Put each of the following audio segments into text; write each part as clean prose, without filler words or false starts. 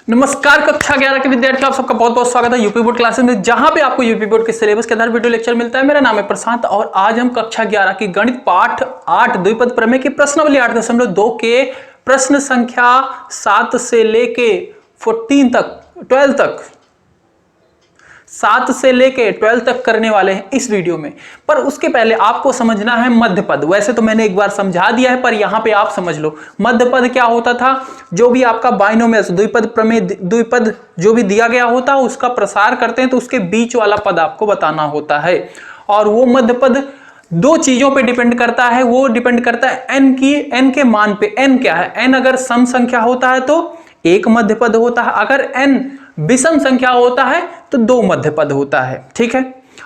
नमस्कार कक्षा 11 के विद्यार्थी, आप सबका बहुत बहुत स्वागत है यूपी बोर्ड क्लासेस में, जहां पे आपको यूपी बोर्ड के सिलेबस के अंदर वीडियो लेक्चर मिलता है। मेरा नाम है प्रशांत और आज हम कक्षा 11 की गणित पाठ 8 द्विपद प्रमेय की प्रश्नावली 8.2 के प्रश्न संख्या 7 से लेके 14 तक 12 तक 7 से लेके 12 तक करने वाले हैं इस वीडियो में। पर उसके पहले आपको समझना है मध्यपद। वैसे तो मैंने एक बार समझा दिया है, पर यहां पे आप समझ लो मध्यपद क्या होता था। जो भी आपका बाइनोमियल्स द्विपद प्रमेय द्विपद जो भी दिया गया होता है उसका प्रसार करते हैं तो उसके बीच वाला पद आपको बताना होता है। और वो मध्यपद दो चीजों पे डिपेंड करता है। वो डिपेंड करता है एन के मान पे। एन क्या है? एन अगर सम संख्या होता है तो एक मध्यपद होता है, अगर एन विषम संख्या होता है तो दो मध्यपद होता है। ठीक है,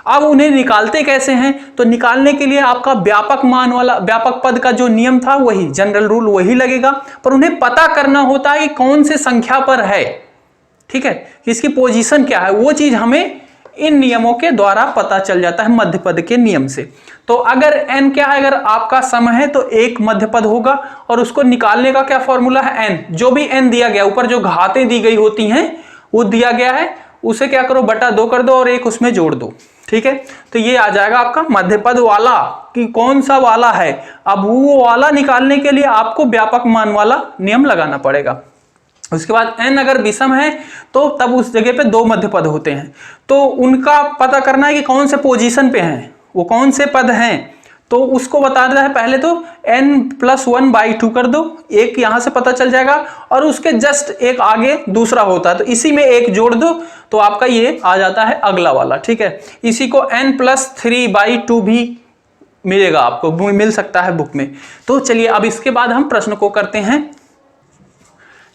अब उन्हें निकालते कैसे हैं? तो निकालने के लिए आपका व्यापक मान वाला व्यापक पद का जो नियम था वही जनरल रूल वही लगेगा, पर उन्हें पता करना होता है कि कौन से संख्या पर है। ठीक है, इसकी पोजीशन क्या है, वो चीज हमें इन नियमों के द्वारा पता चल जाता है, मध्यपद के नियम से। तो अगर n क्या है, अगर आपका सम है तो एक मध्यपद होगा और उसको निकालने का क्या फॉर्मूला है? n। जो भी n दिया गया, ऊपर जो घातें दी गई होती हैं वो दिया गया है, उसे क्या करो बटा 2 कर दो और एक उसमें जोड़ दो। ठीक है, तो ये आ जाएगा आपका मध्यपद वाला कि कौन सा वाला है। अब वो वाला निकालने के लिए आपको व्यापक मान वाला नियम लगाना पड़ेगा। उसके बाद n अगर विषम है तो तब उस जगह पे दो मध्यपद होते हैं, तो उनका पता करना है कि कौन से पोजीशन पे हैं, वो कौन से पद हैं। तो उसको बताना है पहले तो n+1/2 कर दो, एक यहां से पता चल जाएगा और उसके जस्ट एक आगे दूसरा होता है तो इसी में एक जोड़ दो तो आपका ये आ जाता है अगला वाला। ठीक है, इसी को n+3/2 भी मिलेगा, आपको मिल सकता है बुक में। तो चलिए अब इसके बाद हम प्रश्न को करते हैं।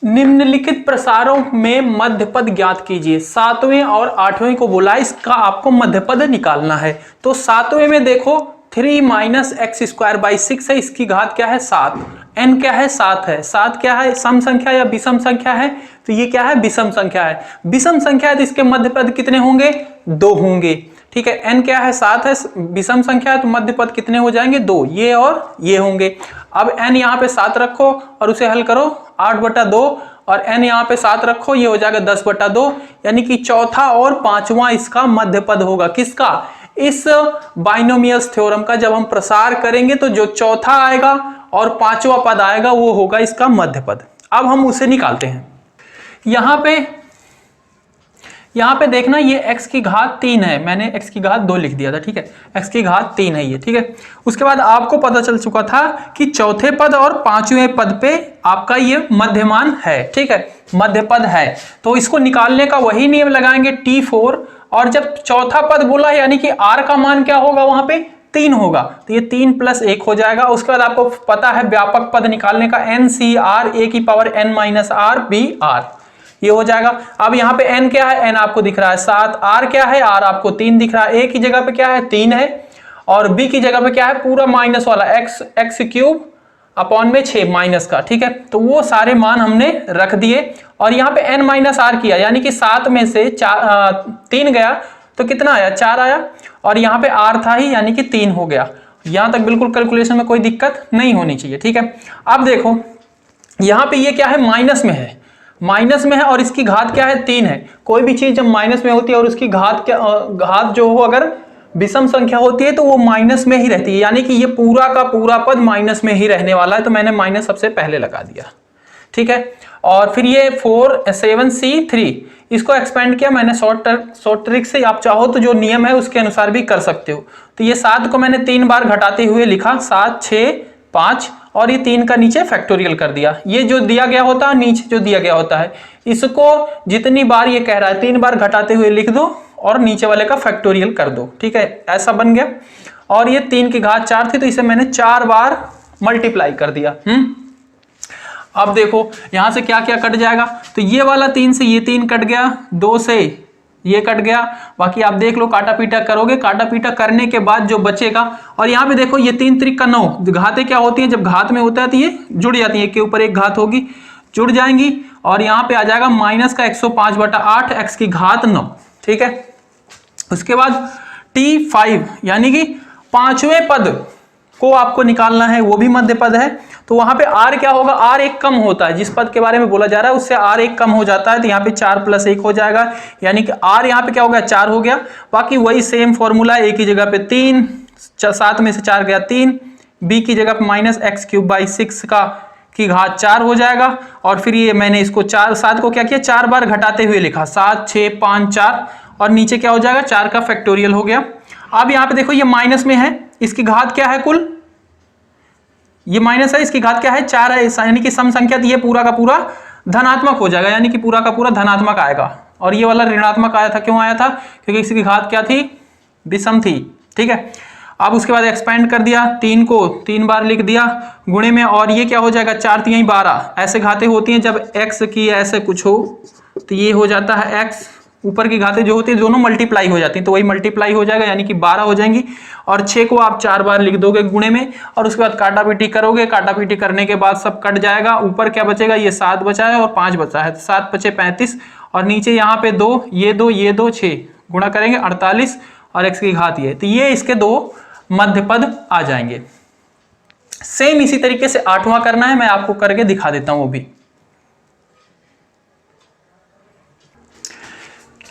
निम्नलिखित प्रसारों में मध्यपद ज्ञात कीजिए। 7वें और 8वें को बोला, इसका आपको मध्यपद निकालना है। तो 7वें में देखो 3 - x²/6 है, इसकी घात क्या है? 7। n क्या है? 7 है। 7 क्या है? सम संख्या या विषम संख्या है? तो ये क्या है? विषम संख्या है। विषम संख्या है तो इसके मध्यपद कितने होंगे? 2 होंगे। ठीक है, n क्या है? 7 है, विषम संख्या है तो मध्यपद कितने हो जाएंगे? 2, ये और ये होंगे। अब n यहाँ पे 7 रखो और उसे हल करो 8/2 और n यहाँ पे 7 रखो, ये हो जाएगा 10/2, यानी कि चौथा और पांचवा इसका मध्यपद होगा। किसका? इस बाइनोमियल्स थ्योरम का जब हम प्रसार करेंगे तो जो चौथा आएगा और पांचवा पद आएगा वो होगा इसका मध्यपद। अब हम उसे निकालते हैं। यहां पे देखना, ये x की घात 3 है, मैंने x की घात 2 लिख दिया था। ठीक है, x की घात 3 है ये। ठीक है, उसके बाद आपको पता चल चुका था कि चौथे पद और पांचवें पद पे आपका ये मध्यमान है। ठीक है, मध्यपद है तो इसको निकालने का वही नियम लगाएंगे T4, और जब चौथा पद बोला यानी कि r का मान क्या होगा? वहां पे 3 होगा, तो ये 3 + 1 हो जाएगा। उसके बाद आपको पता है व्यापक पद निकालने का NCR (a⁻n−r)(br), ये हो जाएगा। अब यहाँ पे n क्या है? n आपको दिख रहा है 7, r क्या है? r आपको 3 दिख रहा है। a की जगह पे क्या है? 3 है और b की जगह पे क्या है? पूरा माइनस वाला x³ माइनस का। ठीक है, तो वो सारे मान हमने रख दिए और यहाँ पे n-r किया, यानी कि 7 में से 3 गया तो कितना आया? 4 आया, और यहाँ पे r था ही यानी कि 3 हो गया। यहाँ तक बिल्कुल कैलकुलेशन में कोई दिक्कत नहीं होनी चाहिए। ठीक है, अब देखो यहाँ पे ये क्या है? माइनस में है, माइनस में है और इसकी घात क्या है? 3 है। कोई भी चीज जब माइनस में होती है और उसकी घात जो हो अगर विषम संख्या होती है तो वो माइनस में ही रहती है, यानी कि ये पूरा का पूरा पद माइनस में ही रहने वाला है, तो मैंने माइनस सबसे पहले लगा दिया। ठीक है, और फिर ये 4(7c3) इसको एक्सपेंड किया मैंने शॉर्ट ट्रिक से। आप चाहो तो जो नियम है उसके अनुसार भी कर सकते हो। तो ये 7 को मैंने 3 बार घटाते हुए लिखा, 7, 6, 5, और ये 3 का नीचे फैक्टोरियल कर दिया। ये जो दिया गया होता है नीचे जो दिया गया होता है, इसको जितनी बार ये कह रहा है 3 बार घटाते हुए लिख दो और नीचे वाले का फैक्टोरियल कर दो। ठीक है, ऐसा बन गया। और ये 3 की घात 4 थी तो इसे मैंने 4 बार मल्टीप्लाई कर दिया। अब देखो यहां से क्या क्या कट जाएगा, तो ये वाला 3 से ये 3 कट गया, 2 से ये कट गया, बाकी आप देख लो काटा पीटा करोगे, काटा पीटा करने के बाद जो बचेगा। और यहाँ पे देखो ये 3 त्रिक का 9, घातें क्या होती हैं? जब घात में होता है तो ये जुड़ जाती है, एक के ऊपर एक घात होगी, जुड़ जाएंगी और यहाँ पे आ जाएगा माइनस का 105/8 x की घात 9। ठीक है, उसके बाद T5 यानी कि पांचवें पद को आपको निकालना है, वो भी मध्यपद है। तो वहां पे r क्या होगा, r एक कम होता है, जिस पद के बारे में बोला जा रहा है उससे r एक कम हो जाता है, तो यहाँ पे 4 + 1 हो जाएगा, यानी कि r यहाँ पे क्या हो गया 4 हो गया। बाकी वही सेम फॉर्मूला, a की जगह पे 3, 7 में से 4 गया 3, b की जगह पे -x³/6 की घात 4 हो जाएगा। और फिर ये मैंने इसको 7 को क्या किया, 4 बार घटाते हुए लिखा, 7 6 5 4, और नीचे क्या हो जाएगा 4 का फैक्टोरियल हो गया। अब यहाँ पे देखो ये माइनस में है, इसकी घात क्या है, कुल ये माइनस है, इसकी घात क्या है 4 है, यानी कि सम संख्या, ये पूरा का पूरा धनात्मक हो जाएगा, यानी कि पूरा का पूरा धनात्मक आएगा। और ये वाला ऋणात्मक आया था, क्यों आया था, क्योंकि इसकी घात क्या थी, विषम थी, ठीक है। अब उसके बाद एक्सपेंड कर दिया, 3 को 3 बार लिख दिया गुणे में, और ये क्या हो जाएगा 4 3 12, ऐसे घातें होती हैं जब x की ऐसे कुछ हो, तो ये हो जाता है x, ऊपर की घातें जो होती है दोनों मल्टीप्लाई हो जाती हैं, तो वही मल्टीप्लाई हो जाएगा, यानी कि 12 हो जाएंगी। और 6 को आप 4 बार लिख दोगे गुणे में, और उसके बाद काटा पीटी करोगे, काटा पीटी करने के बाद सब कट जाएगा, ऊपर क्या बचेगा, ये 7 बचा है और 5 बचा है, तो 7 × 5 = 35, और नीचे यहाँ पे 2, ये 2 6 गुणा करेंगे 48, और x की घात ये, तो ये इसके 2 मध्य पद आ जाएंगे। सेम इसी तरीके से 8वां करना है, मैं आपको करके दिखा देता हूं वो भी।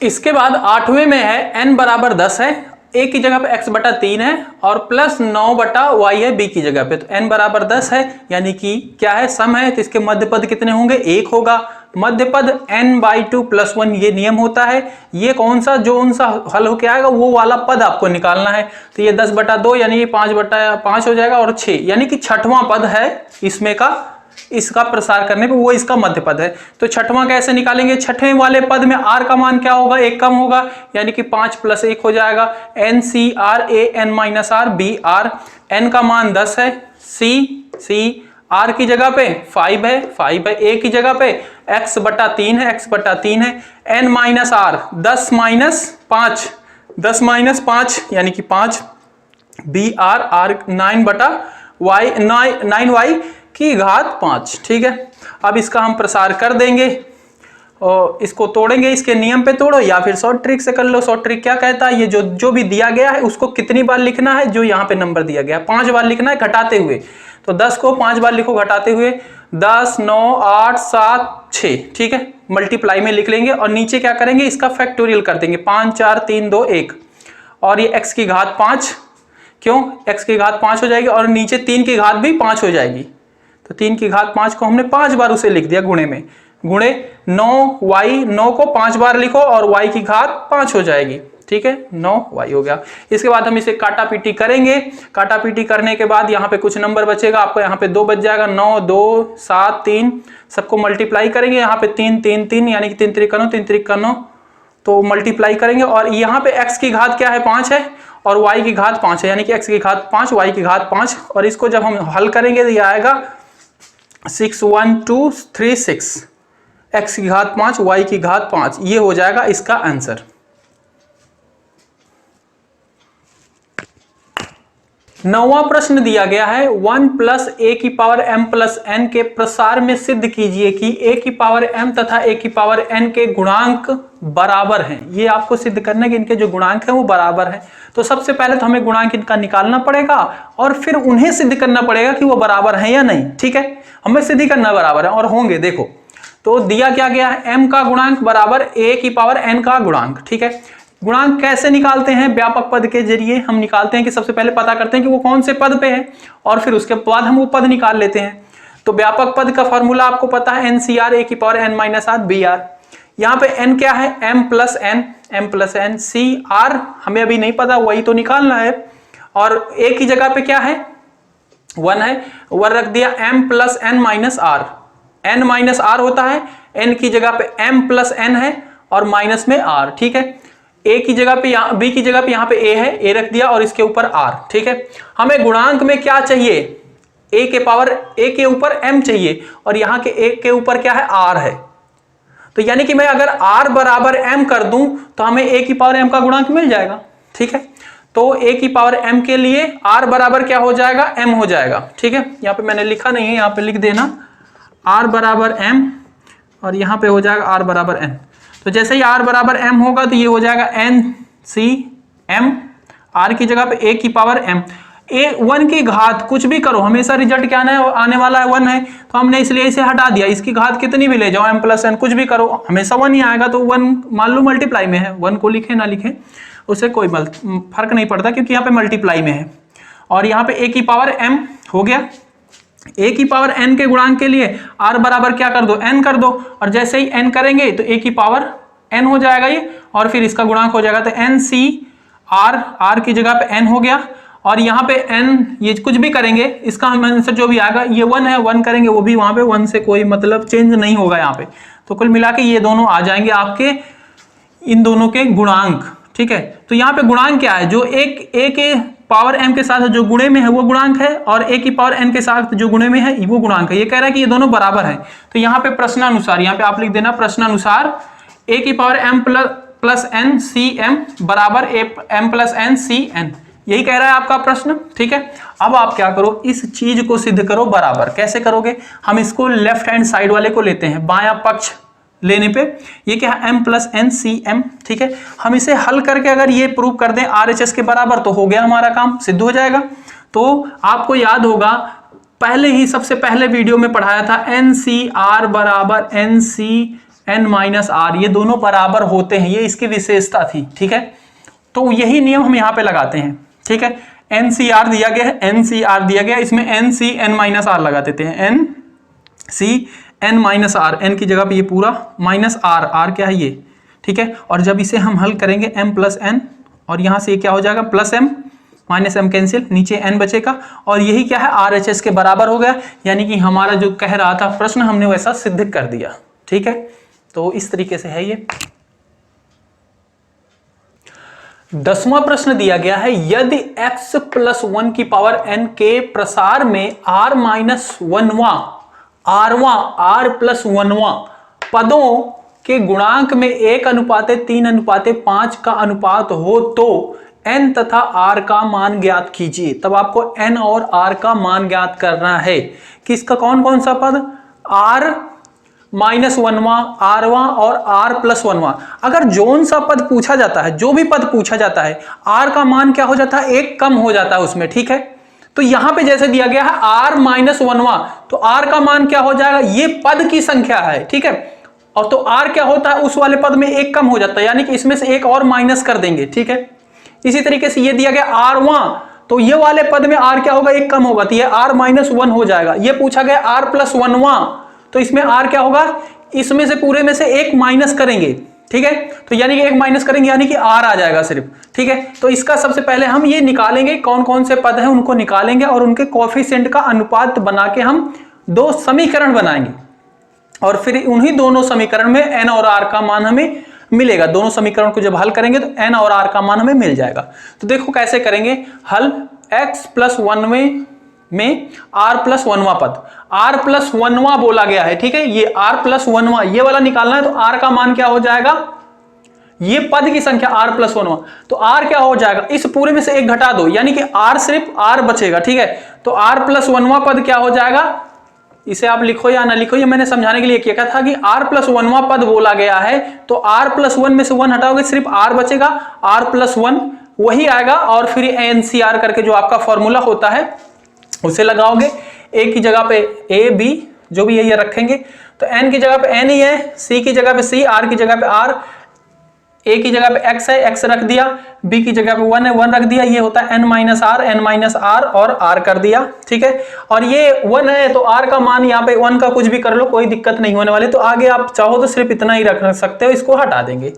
इसके बाद 8वें में है n = 10 है, a की जगह पे x/3 है, और +9/y है b की जगह पे, तो n = 10 है, यानी कि क्या है, सम है, तो इसके मध्य पद कितने होंगे, 1 होगा। मध्य पद n/2 + 1 ये नियम होता है, ये कौन सा जो उनसा हल होके आएगा वो वाला पद आपको निकालना है, तो ये 10/2 यानी ये 5/5 हो जाएगा, और 6 यानी कि 6वां पद है इसमें का, इसका प्रसार करने पे वो इसका मध्य पद है। तो 6वां कैसे निकालेंगे, 6वें वाले पद में r का मान क्या होगा, 1 कम होगा, यानी कि 5 + 1 हो जाएगा, NCR BR, n का मान 10 है, C r की जगह पे 5 है, a की जगह पे x/3 है, n - r 10 - 5 यानी कि 5, BR r 9y की घात 5, ठीक है। अब इसका हम प्रसार कर देंगे, और इसको तोड़ेंगे, इसके नियम पे तोड़ो या फिर शॉर्ट ट्रिक से कर लो। शॉर्ट ट्रिक क्या कहता है, ये जो भी दिया गया है उसको कितनी बार लिखना है, जो यहाँ पे नंबर दिया गया है 5 बार लिखना है घटाते हुए, तो 10 को 5 बार लिखो घटाते हुए, 10 9 8 7 6, ठीक है, मल्टीप्लाई में लिख लेंगे, और नीचे क्या करेंगे, इसका फैक्टोरियल कर देंगे, 5 4 3 2 1, और ये x की घात 5, क्यों x की घात 5 हो जाएगी, और नीचे 3 की घात भी 5 हो जाएगी, तो 3 की घात 5 को हमने 5 बार उसे लिख दिया गुणे में, गुणे 9y, 9 को 5 बार लिखो और y की घात 5 हो जाएगी, ठीक है, 9y हो गया। इसके बाद हम इसे काटा पीटी करेंगे, काटा पीटी करने के बाद यहाँ पे कुछ नंबर बचेगा, आपको यहाँ पे 2 बच जाएगा, 9 2 7 3, सबको मल्टीप्लाई करेंगे, यहाँ पे 3 3 3 यानी कि 3 3 × 9, तो मल्टीप्लाई करेंगे, और यहाँ पे x की घात क्या है 5 है, और y की घात 5 है, यानी कि x की घात 5 y की घात 5, और इसको जब हम हल करेंगे तो ये आएगा 6 1 2 3 6, x की घात 5 y की घात 5, ये हो जाएगा इसका आंसर। 9वां प्रश्न दिया गया है, 1 + a⁴m + n के प्रसार में सिद्ध कीजिए कि a⁴m तथा a⁴n के गुणांक बराबर हैं। ये आपको सिद्ध करना है कि इनके जो गुणांक हैं वो बराबर हैं। तो सबसे पहले तो हमें गुणांक इनका निकालना पड़ेगा, और फिर उन्हें सिद्ध करना पड़ेगा कि वो बराबर हैं या नहीं, ठीक है, हमें सिद्ध ही करना बराबर है, और होंगे। देखो तो दिया क्या गया है, m का गुणांक बराबर a⁴n का गुणांक, ठीक है। गुणांक कैसे निकालते हैं, व्यापक पद के जरिए हम निकालते हैं, कि सबसे पहले पता करते हैं कि वो कौन से पद पे है, और फिर उसके बाद हम वो पद निकाल लेते हैं। तो व्यापक पद का फॉर्मूला आपको पता है, NCR a⁴n - r BR। यहाँ पे n क्या है, m + n, CR हमें अभी नहीं पता, वही तो निकालना है, और a की जगह पे क्या है 1 है, 1 रख दिया, m + n - r, n - r होता है, n की जगह पे m + n है और माइनस में r, ठीक है। a की जगह पे यहाँ, b की जगह पे यहाँ पे a है, a रख दिया और इसके ऊपर r, ठीक है। हमें गुणांक में क्या चाहिए, a के ऊपर m चाहिए, और यहाँ के a के ऊपर क्या है r है, तो यानी कि मैं अगर r बराबर m कर दूं तो हमें a⁴m का गुणांक मिल जाएगा, ठीक है। तो a⁴m के लिए r बराबर क्या हो जाएगा, m हो जाएगा, ठीक है। यहाँ पे मैंने लिखा नहीं है, यहाँ पे लिख देना r बराबर m, और यहाँ पे हो जाएगा r बराबर n। तो जैसे ही r बराबर m होगा तो ये हो जाएगा NCM, r की जगह पे a⁴m, 1 की घात कुछ भी करो हमेशा रिजल्ट क्या आने वाला है 1 है, तो हमने इसलिए इसे हटा दिया। इसकी घात कितनी भी ले जाओ m प्लस n कुछ भी करो हमेशा 1 ही आएगा। तो 1 मान लो मल्टीप्लाई में है, 1 को लिखे ना लिखे उससे कोई फर्क नहीं पड़ता क्योंकि यहाँ पे मल्टीप्लाई में है। और यहाँ पे a की पावर m हो गया, a की पावर n के गुणांक के लिए r बराबर क्या कर दो n कर दो, और जैसे ही n करेंगे तो a की पावर n हो जाएगा ये, और फिर इसका गुणांक हो जाएगा। तो n c r की जगह पे n हो गया, और यहाँ पे n ये कुछ भी करेंगे इसका आंसर जो भी आएगा ये 1 है, 1 करेंगे वो भी वहां पे 1 से कोई मतलब चेंज नहीं होगा यहाँ पे। तो कुल मिला के ये दोनों आ जाएंगे आपके इन दोनों के गुणांक, ठीक है। तो यहाँ पे गुणांक क्या है, जो एक a के पावर m के साथ जो गुणे में है वो गुणांक है, और a की पावर n के साथ जो गुणे में है वो गुणांक है। ये कह रहा है कि ये दोनों बराबर है। तो यहाँ पे प्रश्नानुसार, यहाँ पे आप लिख देना प्रश्नानुसार a की पावर m प्लस n सी m बराबर m प्लस n सी n, यही कह रहा है आपका प्रश्न, ठीक है। अब आप क्या करो, इस चीज को सिद्ध करो बराबर। कैसे करोगे, हम इसको लेफ्ट हैंड साइड वाले को लेते हैं, बायां पक्ष लेने पे ये क्या है m प्लस n सी m, ठीक है। हम इसे हल करके अगर ये प्रूव कर दें RHS के बराबर तो हो गया हमारा काम, सिद्ध हो जाएगा। तो आपको याद होगा पहले ही सबसे पहले वीडियो में पढ़ाया था NCR बराबर NCN माइनस R, ये दोनों बराबर होते हैं, ये इसकी विशेषता थी, ठीक है। तो यही नियम हम यहाँ पे लगाते हैं, ठीक है। NCR दिया गया है, NCR दिया गया, इसमें NCN माइनस R लगा देते हैं, NCN माइनस R, n की जगह पे ये पूरा माइनस R क्या है ये, ठीक है। और जब इसे हम हल करेंगे m प्लस n, और यहाँ से ये क्या हो जाएगा plus m minus m cancel, नीचे n बचेगा, और यही क्या है RHS के बराबर हो गया। यानी कि हमारा जो कह रहा था प्रश्न हमने वैसा सिद्ध कर दिया, ठीक है। तो इस तरीके से है ये। 10वां प्रश्न दिया गया है, यदि x प्लस 1 की पावर n के प्रसार में r माइनस 1वां r प्लस 1वां पदों के गुणांक में 1:3:5 का अनुपात हो तो n तथा r का मान ज्ञात कीजिए। तब आपको n और r का मान ज्ञात करना है। किसका कौन कौन सा पद, r माइनस 1वां, r और r प्लस 1वां। अगर जोन सा पद पूछा जाता है, जो भी पद पूछा जाता है, r का मान क्या हो जाता है, 1 कम हो जाता है उसमें, ठीक है। तो यहां पे जैसे दिया गया है r माइनस 1वां, तो r का मान क्या हो जाएगा, ये पद की संख्या है, ठीक है। और तो r क्या होता है, उस वाले पद में 1 कम हो जाता है, यानी कि इसमें से 1 और माइनस कर देंगे, ठीक है। इसी तरीके से ये दिया गया r1, तो ये वाले पद में r क्या होगा, 1 कम होगा, तो ये r माइनस 1 हो जाएगा। ये पूछा गया r प्लस 1वां, तो इसमें r क्या होगा, इसमें से पूरे में से 1 माइनस करेंगे, ठीक है। तो यानी कि 1 माइनस करेंगे यानी कि r आ जाएगा सिर्फ, ठीक है। तो इसका सबसे पहले हम ये निकालेंगे कौन कौन से पद हैं उनको निकालेंगे, और उनके कोएफिशिएंट का अनुपात बना के हम 2 समीकरण बनाएंगे, और फिर उन्हीं दोनों समीकरण में n और r का मान हमें मिलेगा। दोनों समीकरण को जब हल करेंगे तो n और r का मान हमें मिल जाएगा। तो देखो कैसे करेंगे हल, x प्लस 1 में r प्लस 1वां पद, r प्लस 1वां बोला गया है, ठीक है। ये r प्लस 1वां ये वाला निकालना है, तो r का मान क्या हो जाएगा, ये पद की संख्या r प्लस 1वां, तो r क्या हो जाएगा, इस पूरे में से 1 घटा दो, यानी कि r सिर्फ r बचेगा, ठीक है। तो r प्लस 1वां पद क्या हो जाएगा, इसे आप लिखो या ना लिखो, ये मैंने समझाने के लिए किया था कि r प्लस 1वां पद बोला गया है, तो r प्लस 1 में से 1 हटाओगे सिर्फ r बचेगा, r प्लस 1 वही आएगा, और फिर NCR करके जो आपका फॉर्मूला होता है उसे लगाओगे। a की जगह पे a b जो भी है ये रखेंगे, तो n की जगह पे n ही है, c की जगह पे c, r की जगह पे r, a की जगह पे x है, x रख दिया, b की जगह पे 1 है, 1 रख दिया, ये होता है n माइनस r और r कर दिया, ठीक है। और ये 1 है तो r का मान यहाँ पे 1 का कुछ भी कर लो, कोई दिक्कत नहीं होने वाली। तो आगे आप चाहो तो सिर्फ इतना ही रख सकते हो, इसको हटा देंगे।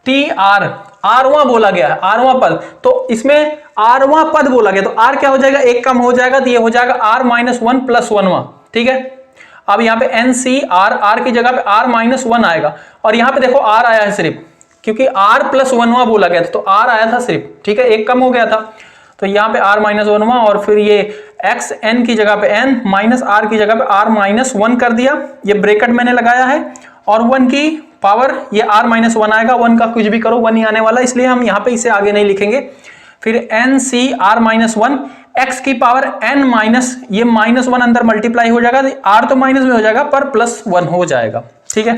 r1 बोला गया है, r1 पद, तो इसमें r1 पद बोला गया, तो r क्या हो जाएगा, 1 कम हो जाएगा, तो ये हो जाएगा r माइनस 1 प्लस 1वां, ठीक है। अब यहाँ पे NCR, r की जगह पे r माइनस 1 आएगा, और यहाँ पे देखो r आया है सिर्फ, क्योंकि r प्लस 1वां बोला गया था, तो r आया था सिर्फ, ठीक है, 1 कम हो गया था, तो यहाँ पे r माइनस 1वां, और फिर ये x n की जगह पे n माइनस r की जगह पे r माइनस 1 कर दिया, ये ब्रैकेट मैंने लगाया है, और 1 की पावर ये r माइनस 1 आएगा, 1 का कुछ भी करो 1 ही आने वाला, इसलिए हम यहाँ पे इसे आगे नहीं लिखेंगे। फिर NCR माइनस 1, x की पावर n माइनस, ये माइनस 1 अंदर मल्टीप्लाई हो जाएगा, r तो माइनस में हो जाएगा पर प्लस 1 हो जाएगा, ठीक है।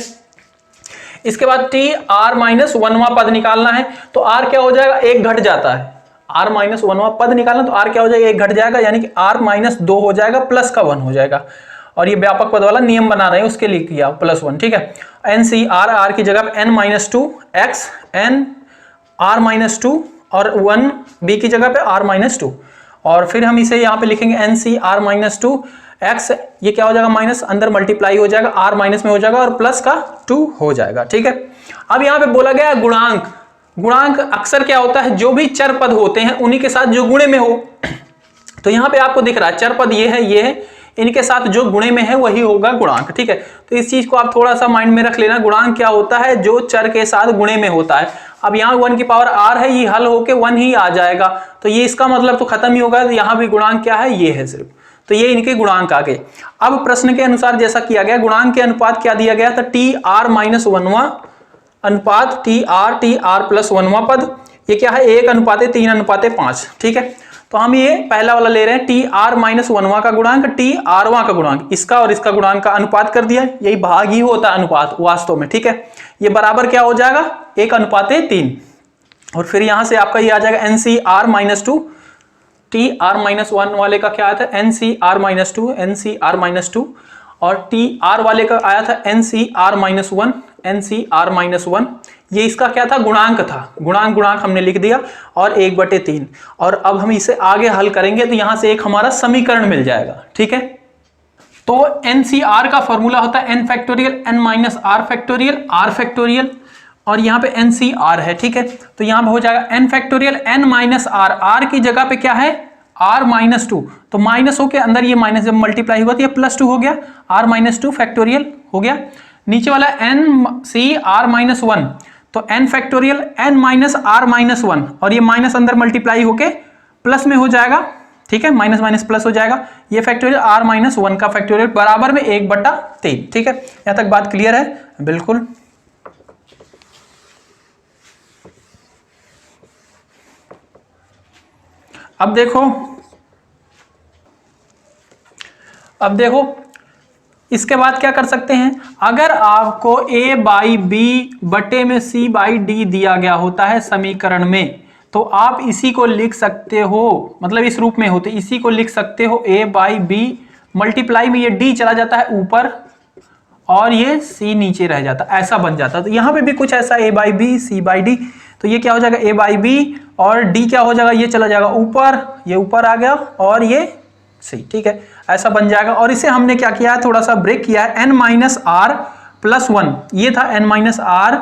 इसके बाद r माइनस 1वां पद निकालना है, तो r क्या हो जाएगा, 1 घट जाता है, r माइनस 1वां पद निकालना तो r क्या हो जाएगा, 1 घट जाएगा, यानी कि r माइनस 2 हो जाएगा, प्लस का 1 हो जाएगा। और ये व्यापक पद वाला नियम बना रहे हैं, उसके लिए किया +1, ठीक है। NCR, r की जगह पे n minus 2 x n r minus 2 और 1 b की जगह पे r माइनस 2, और फिर हम इसे यहाँ पे लिखेंगे NCR माइनस 2 x, ये क्या हो जाएगा, माइनस अंदर मल्टीप्लाई हो जाएगा, r माइनस में हो जाएगा और प्लस का 2 हो जाएगा, ठीक है। अब यहाँ पे बोला गया गुणांक। गुणांक अक्सर क्या होता है, जो भी चर पद होते हैं उन्हीं के साथ जो गुणे में हो। तो यहाँ पे आपको दिख रहा है चर पद ये है, इनके साथ जो गुणे में है वही होगा गुणांक, ठीक है। तो इस चीज को आप थोड़ा सा माइंड में रख लेना, गुणांक क्या होता है, जो चर के साथ गुणे में होता है। अब यहाँ 1 की पावर r है, ये हल होके 1 ही आ जाएगा, तो ये इसका मतलब तो खत्म ही होगा। तो यहाँ भी गुणांक क्या है, ये है सिर्फ, तो ये इनके गुणांक आ गए। अब प्रश्न के अनुसार जैसा किया गया, गुणांक के अनुपात क्या दिया गया था, TR माइनस 1वां अनुपात TR प्लस 1वां पद, ये क्या है 1:3:5, ठीक है। तो हम ये पहला वाला ले रहे हैं, TR माइनस 1वां का गुणांक, TRवां का गुणांक, इसका और इसका गुणांक का अनुपात कर दिया, यही भाग ही होता है अनुपात वास्तव में, ठीक है। ये बराबर क्या हो जाएगा, 1:3, और फिर यहां से आपका ये आ जाएगा NCR माइनस 2, TR माइनस 1 वाले का क्या आया था, NCR माइनस 2, NCR माइनस 2, और TR वाले का आया था NCR माइनस 1, NCR माइनस 1। ये इसका क्या था, गुणांक था, गुणांक हमने लिख दिया, और 1/3। और अब हम इसे आगे हल करेंगे तो यहां से एक हमारा समीकरण मिल जाएगा, ठीक है। तो NCR का फॉर्मूला होता है n factorial n minus r factorial r factorial, और यहाँ पे NCR है, ठीक है। तो यहाँ पे हो जाएगा n factorial n minus r की जगह पे क्या है r माइनस 2, तो माइनस हो के अंदर ये माइनस जब मल्टीप्लाई हुआ तो ये +2 हो गया, r माइनस 2 फैक्टोरियल हो गया। नीचे वाला NCR माइनस 1, तो n factorial n minus r minus 1, और ये माइनस अंदर मल्टीप्लाई होके प्लस में हो जाएगा, ठीक है, माइनस माइनस प्लस हो जाएगा। ये फैक्टोरियल r माइनस 1 का फैक्टोरियल बराबर में 1/3, ठीक है। यहां तक बात क्लियर है, बिल्कुल। अब देखो इसके बाद क्या कर सकते हैं, अगर आपको a/b/c/d दिया गया होता है समीकरण में, तो आप इसी को लिख सकते हो, मतलब इस रूप में होते, इसी को लिख सकते हो a/b मल्टीप्लाई में ये d चला जाता है ऊपर और ये c नीचे रह जाता, ऐसा बन जाता। तो यहां पे भी कुछ ऐसा a/b c/d, तो ये क्या हो जाएगा a/b, और d क्या हो जाएगा, ये चला जाएगा ऊपर, ये ऊपर आ गया, और ये c, ठीक है, ऐसा बन जाएगा। और इसे हमने क्या किया है, थोड़ा सा ब्रेक किया है, n माइनस r प्लस 1, ये था n minus r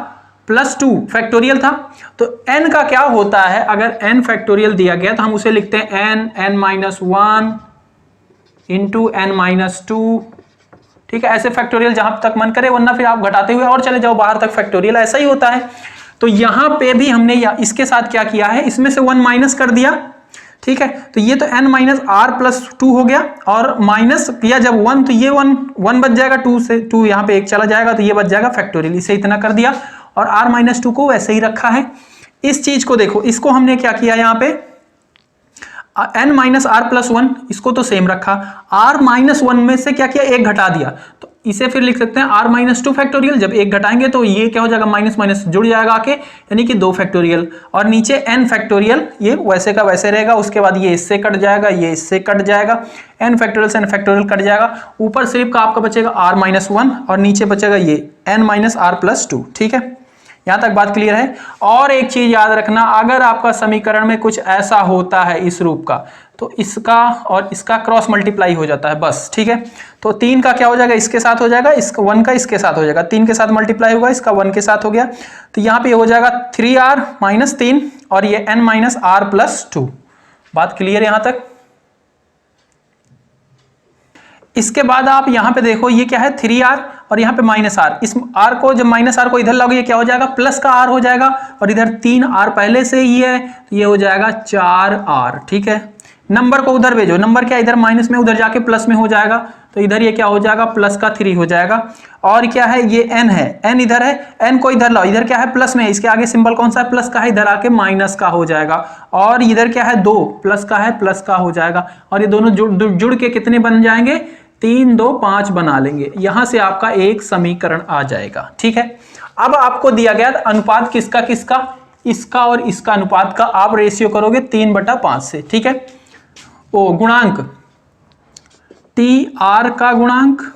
plus 2 factorial था। तो n का क्या होता है, अगर n फैक्टोरियल दिया गया तो हम उसे लिखते हैं n minus 1 into n minus 2, ठीक है। ऐसे फैक्टोरियल जहां तक मन करे, वरना फिर आप घटाते हुए और चले जाओ बाहर तक, फैक्टोरियल ऐसा ही होता है। तो यहां पे भी हमने इसके साथ क्या किया है, इसमें से 1 माइनस कर दिया, ठीक है। तो ये तो n माइनस r प्लस 2 हो गया, और माइनस किया जब 1, तो ये 1 बच जाएगा, 2 से 2 यहाँ पे 1 चला जाएगा, तो ये बच जाएगा फैक्टोरियल, इसे इतना कर दिया, और r माइनस 2 को वैसे ही रखा है। इस चीज को देखो, इसको हमने क्या किया यहाँ पे, n माइनस r प्लस 1, इसको तो सेम रखा, r माइनस 1 में से क्या किया, 1 घटा दिया, तो इसे फिर लिख सकते हैं r माइनस 2 फैक्टोरियल। जब 1 घटाएंगे तो ये क्या हो जाएगा, माइनस माइनस जुड़ जाएगा आके, यानी कि 2 फैक्टोरियल, और नीचे n फैक्टोरियल, ये वैसे का वैसे रहेगा। उसके बाद ये इससे कट जाएगा, ये इससे कट जाएगा, n फैक्टोरियल से n फैक्टोरियल कट जाएगा, ऊपर सिर्फ का आपका बचेगा r माइनस 1, और नीचे बचेगा ये n माइनस r प्लस 2, ठीक है। यहां तक बात क्लियर है। और एक चीज याद रखना, अगर आपका समीकरण में कुछ ऐसा होता है इस रूप का, तो इसका और इसका क्रॉस मल्टीप्लाई हो जाता है बस, ठीक है। तो 3 का क्या हो जाएगा, इसके साथ हो जाएगा, इसका 1 का इसके साथ हो जाएगा, 3 के साथ मल्टीप्लाई होगा, इसका 1 के साथ हो गया, तो यहाँ पे हो जाएगा 3r माइनस 3, और ये n माइनस r प्लस 2। बात क्लियर यहां तक। इसके बाद आप यहाँ पे देखो, ये क्या है 3r, और यहाँ पे माइनस r, इस r को जब माइनस r को इधर लाओगे, ये क्या हो जाएगा, प्लस का r हो जाएगा, और इधर 3r पहले से ही है, तो ये हो जाएगा 4r, ठीक है। नंबर को उधर भेजो, नंबर क्या इधर माइनस में, उधर जाके प्लस में हो जाएगा, तो इधर ये क्या हो जाएगा, प्लस का 3 हो जाएगा। और क्या है, ये n है, n इधर है, n को इधर लाओ, इधर क्या है, प्लस में है, इसके आगे सिंबल कौन सा है, प्लस का है, इधर आके माइनस का हो जाएगा। और इधर क्या है, 2 प्लस का है, प्लस का हो जाएगा, और ये दोनों जुड़ के कितने बन जाएंगे, 3 2 5 बना लेंगे। यहां से आपका एक समीकरण आ जाएगा, ठीक है। अब आपको दिया गया अनुपात किसका किसका, इसका और इसका अनुपात का आप रेशियो करोगे 3/5 से, ठीक है। ओ गुणांक टी आर का गुणांक,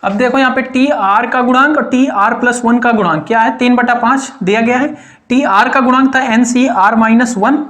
अब देखो यहाँ पे टी आर का गुणांक और टी आर प्लस 1 का गुणांक क्या है, 3/5 दिया गया है। टी आर का गुणांक था एन सी आर माइनस 1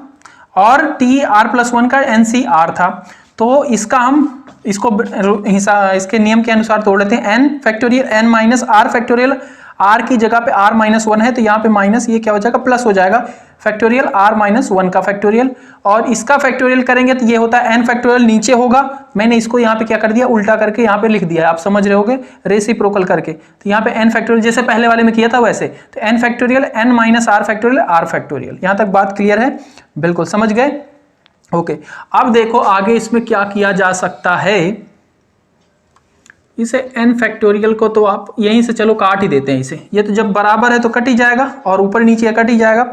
और टी आर प्लस 1 का एन सी आर था। तो इसका हम इसके नियम के अनुसार तोड़ लेते हैं। N factorial N minus R factorial, R की जगह पे आर माइनस 1 है तो यहाँ पे माइनस, ये क्या हो जाएगा प्लस हो जाएगा, फैक्टोरियल आर माइनस 1 का फैक्टोरियल। और इसका फैक्टोरियल करेंगे तो ये होता है एन फैक्टोरियल, नीचे होगा, मैंने इसको यहाँ पे क्या कर दिया उल्टा करके यहाँ पे लिख दिया है, आप समझ रहे होगे, रेसिप्रोकल करके। तो यहाँ पे एन फैक्टोरियल जैसे पहले वाले में किया था वैसे, तो N factorial N minus R factorial R factorial. यहाँ तक बात क्लियर है, बिल्कुल समझ गए, ओके। अब देखो आगे इसमें क्या किया जा सकता है, इसे n फैक्टोरियल को तो आप यहीं से चलो काट ही देते हैं इसे, ये तो जब बराबर है तो कट ही जाएगा और ऊपर नीचे कट ही जाएगा।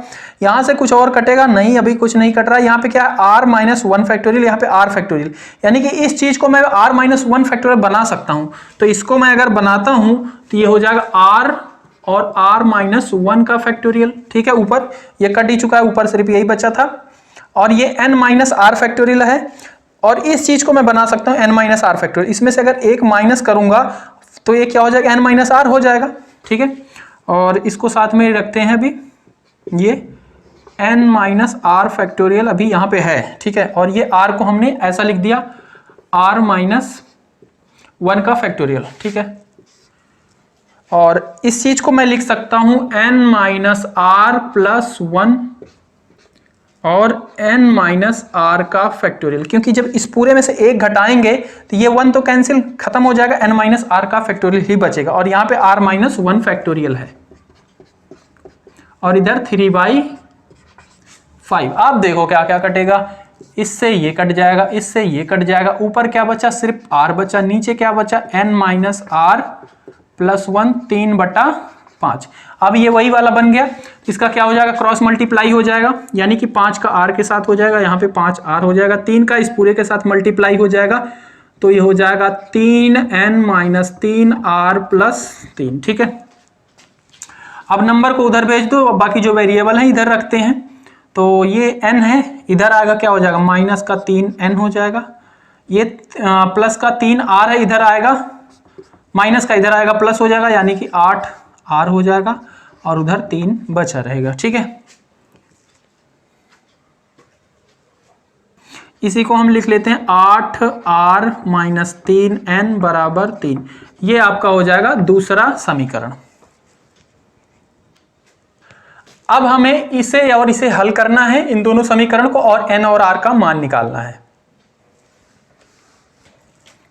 यहाँ से कुछ और कटेगा नहीं, अभी कुछ नहीं कट रहा है। यहाँ पे क्या है r माइनस 1 फैक्टोरियल, यहाँ पे r फैक्टोरियल, यानी कि इस चीज को मैं r माइनस 1 फैक्टोरियल बना सकता हूँ। तो इसको मैं अगर बनाता हूँ तो ये हो जाएगा r और r माइनस 1 का फैक्टोरियल, ठीक है। ऊपर ये कट ही चुका है, ऊपर सिर्फ यही बचा था, और ये n माइनस आर फैक्टोरियल है। और इस चीज को मैं बना सकता हूं n माइनस आर फैक्टोरियल, इसमें से अगर एक माइनस करूंगा तो ये क्या हो जाएगा n माइनस आर हो जाएगा, ठीक है। और इसको साथ में रखते हैं अभी, ये n माइनस आर फैक्टोरियल अभी यहाँ पे है, ठीक है। और ये r को हमने ऐसा लिख दिया r माइनस 1 का फैक्टोरियल, ठीक है। और इस चीज को मैं लिख सकता हूं n माइनस आर प्लस 1 और n माइनस आर का फैक्टोरियल, क्योंकि जब इस पूरे में से एक घटाएंगे तो ये 1 तो कैंसिल खत्म हो जाएगा, n माइनस आर का फैक्टोरियल ही बचेगा। और यहाँ पे r माइनस 1 फैक्टोरियल है और इधर 3/5। आप देखो क्या क्या कटेगा, इससे ये कट जाएगा, इससे ये कट जाएगा, ऊपर क्या बचा सिर्फ r बचा, नीचे क्या बचा n माइनस आर प्लस 1 3/5। अब ये वही वाला बन गया, इसका क्या हो जाएगा क्रॉस मल्टीप्लाई हो जाएगा, यानी कि 5 का r के साथ हो जाएगा, यहाँ पे 5r हो जाएगा, 3 का इस पूरे के साथ मल्टीप्लाई हो जाएगा, तो ये हो जाएगा 3n माइनस 3r प्लस 3, ठीक है। अब नंबर को उधर भेज दो, बाकी जो वेरिएबल है इधर रखते हैं। तो ये n है, इधर आएगा क्या हो जाएगा माइनस का 3n हो जाएगा, ये प्लस का 3r है, इधर आएगा माइनस का, इधर आएगा प्लस हो जाएगा, यानी कि 8r हो जाएगा और उधर 3 बचा रहेगा, ठीक है। इसी को हम लिख लेते हैं 8r माइनस 3n बराबर 3। ये आपका हो जाएगा दूसरा समीकरण। अब हमें इसे और इसे हल करना है, इन दोनों समीकरण को, और n और r का मान निकालना है।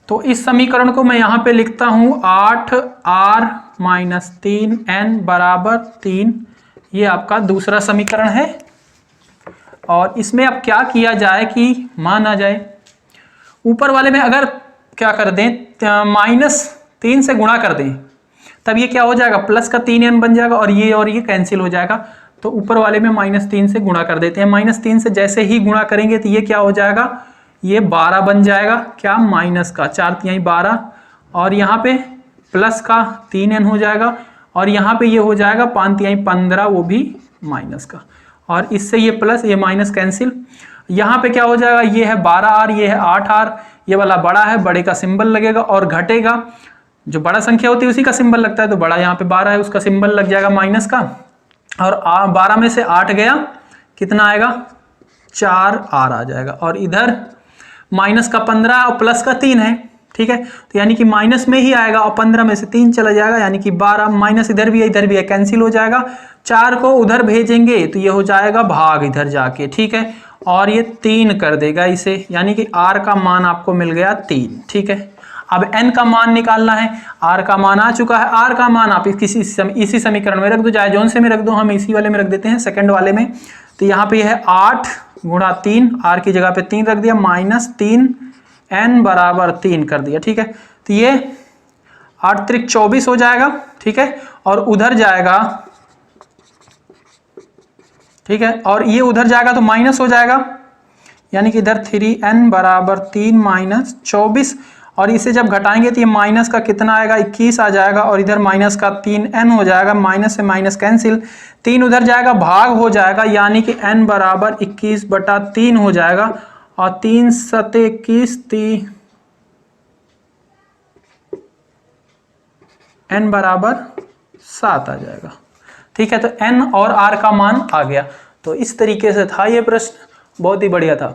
तो इस समीकरण को मैं यहां पे लिखता हूं 8r माइनस 3n बराबर 3, ये आपका दूसरा समीकरण है। और इसमें अब क्या किया जाए कि मान आ जाए, ऊपर वाले में अगर क्या कर दें -3 से गुणा कर दें, तब ये क्या हो जाएगा प्लस का 3n बन जाएगा और ये कैंसिल हो जाएगा। तो ऊपर वाले में -3 से गुणा कर देते हैं, -3 से जैसे ही गुणा करेंगे तो ये क्या हो जाएगा, ये 12 बन जाएगा, क्या माइनस का 4×3 12, और यहाँ पे प्लस का 3n हो जाएगा, और यहाँ पे ये हो जाएगा 5×3 15, वो भी माइनस का, और इससे ये प्लस ये माइनस कैंसिल। यहाँ पे क्या हो जाएगा, ये है 12r, ये है 8r, ये वाला बड़ा है, बड़े का सिंबल लगेगा, और घटेगा जो बड़ा संख्या होती है उसी का सिंबल लगता है, तो बड़ा यहाँ पे 12 है, उसका सिंबल लग जाएगा माइनस का, और 12 में से 8 गया, कितना आएगा 4r आ जाएगा, और इधर माइनस का 15 और प्लस का 3 है, ठीक है। तो यानी कि माइनस में ही आएगा और 15 में से 3 चला जाएगा, यानी कि 12, माइनस इधर भी है कैंसिल हो जाएगा। 4 को उधर भेजेंगे तो ये हो जाएगा भाग इधर जाके, ठीक है, और ये 3 कर देगा इसे, यानी कि r का मान आपको मिल गया 3, ठीक है। अब n का मान निकालना है, r का मान आ चुका है, r का मान आप इसी समीकरण में रख दो, चाहे जौन से में रख दो, हम इसी वाले में रख देते हैं सेकंड वाले में। तो यहाँ पे है 8 गुणा 3, r की जगह पे 3 रख दिया, -3n बराबर 3 कर दिया, ठीक है। तो ये 8 त्रिक 24 हो जाएगा, ठीक है, और उधर जाएगा, ठीक है, और ये उधर जाएगा तो माइनस हो जाएगा, यानी कि इधर 3n बराबर 3 -24, और इसे जब घटाएंगे तो ये माइनस का कितना आएगा, 21 आ जाएगा, और इधर माइनस का 3n हो जाएगा, माइनस से माइनस कैंसिल, 3 उधर जाएगा, भाग हो जाएगा, यानी कि n बराबर 21/3 हो जाएगा, और 3 सते 21, n बराबर 7 आ जाएगा। ठीक है, तो n और r का मान आ गया। तो इस तरीके से था ये प्रश्न, बहुत ही बढ़िया था।